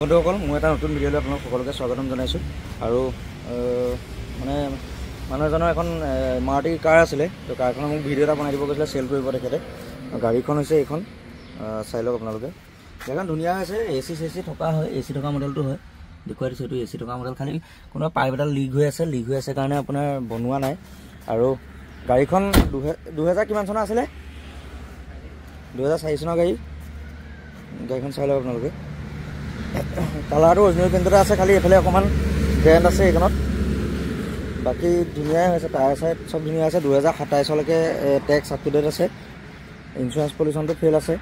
বন্ধুসকল মই এটা নতুন ভিডিঅ'লৈ আপোনালোক সকলোকে স্বাগতম জনাইছোঁ আৰু মানে মানুহ এজনৰ এখন মাৰুতি কাৰ আছিলে তো কাৰখনৰ মোক ভিডিঅ' এটা বনাই দিব কৈছিলে চেল কৰিব তেখেতে গাড়ীখন হৈছে এইখন চাই লওক আপোনালোকে গাড়ীখন ধুনীয়া হৈছে এচি চেচি থকা হয় এচি থকা মডেলটো হয় দেখুৱাই দিছোঁ এইটো এচি থকা মডেল খালি কোনোবা পাইপ এডাল লিক হৈ আছে কাৰণে আপোনাৰ বনোৱা নাই আৰু গাড়ীখন 2000 কিমান চনৰ আছিলে 2004 চনৰ গাড়ীখন চাই লওক আপোনালোকে কালাৰটো অৰিজিনেল পেইণ্টতে আছে খালি এফালে অকণমান ব্ৰেণ্ড আছে এইখনত বাকী ধুনীয়াই হৈছে টায়াৰ চাইড চব ধুনীয়া আছে 2027লৈকে টেক্স আপ টু ডেট আছে ইঞ্চুৰেঞ্চ পলিউশ্যনটো ফেল আছে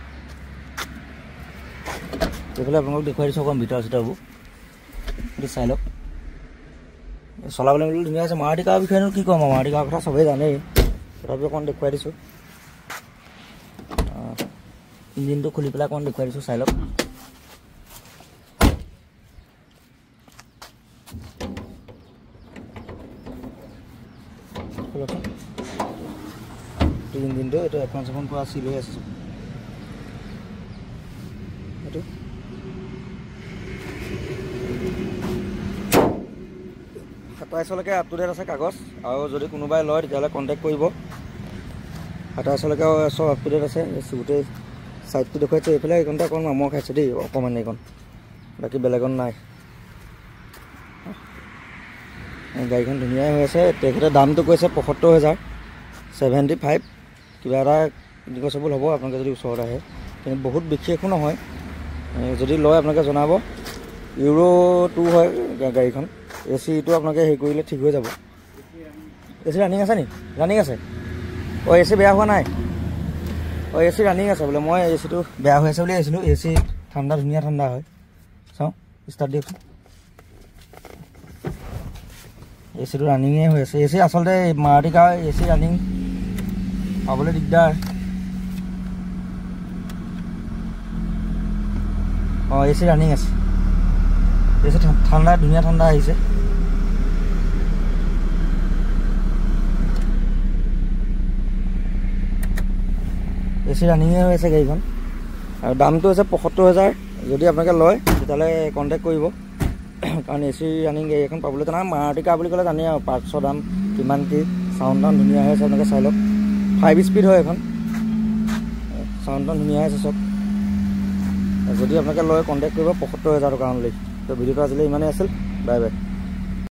এইফালে আপোনালোকক দেখুৱাই দিছোঁ অকণ ভিতৰ চিতৰবোৰ এইটো চাই লওক চলাবলৈ মেলিবলৈ ধুনীয়া আছে মাৰুতি কাৰ বিষয়েনো কি ক'ম মাৰুতি কাৰ কথা চবেই জানেই তথাপিও অকণ দেখুৱাই দিছোঁ ইঞ্জিনটো খুলি পেলাই অকণ দেখুৱাই দিছোঁ চাই লওক ইঞ্জিনটো এইটো এখন পৰা চিল হৈ আছে এইটো 27লৈকে আপ টু ডেট আছে কাগজ আৰু যদি কোনোবাই লয় তেতিয়াহ'লে কণ্টেক্ট কৰিব 27লৈকে চব আপ টু ডেট আছে গোটেই চাইডটো দেখুৱাইছে এইফালে এইখনতে অকণ মামৰ খাইছে দেই অকণমান এইখন বাকী বেলেগত নাই গাড়ীখন ধুনীয়াই হৈ আছে তেখেতে দামটো কৈছে 75,000 75 কিবা এটা নিগচিয়েবল হ'ব আপোনালোকে যদি ওচৰত আহে কিন্তু বহুত বিশেষো নহয় যদি লয় আপোনালোকে জনাব ইউৰো 2 হয় গাড়ীখন এচিটো আপোনালোকে হেৰি কৰিলে ঠিক হৈ যাব এচি ৰানিং আছে নি ৰানিং আছে এচি বেয়া হোৱা নাই এচি ৰানিং আছে বোলে মই এচিটো বেয়া হৈ আছে বুলি আহিছিলোঁ এচি ঠাণ্ডা ধুনীয়া ঠাণ্ডা হয় চাওঁ ষ্টাৰ্ট দিয়কচোন এচিটো ৰানিঙে হৈ আছে এচি আচলতে মাৰুতি কাৰ এচি ৰানিং পাবলৈ দিগদাৰ এচি ৰানিং আছে এচি ঠাণ্ডা ধুনীয়া ঠাণ্ডা আহিছে এচি ৰানিঙে হৈ আছে গাড়ীখন আৰু দামটো হৈছে 75,000 যদি আপোনালোকে লয় তেতিয়াহ'লে কণ্টেক্ট কৰিব কাৰণ এচি ৰানিং গাড়ী এখন পাবলৈ টান মাৰুতি কাৰ বুলি ক'লে জানেই আৰু পাৰ্টছৰ দাম কিমান কি চাউণ্ড টাউন ধুনীয়া হৈ আছে আপোনালোকে চাই লওক 5 স্পীড হয় এখন চাউণ্ড টাউন ধুনীয়া আছে চব যদি আপোনালোকে লয় কণ্টেক্ট কৰিব 75,000 টকা অনলি তো ভিডিঅ'টো আজিলৈ ইমানেই আছিল বাই বাই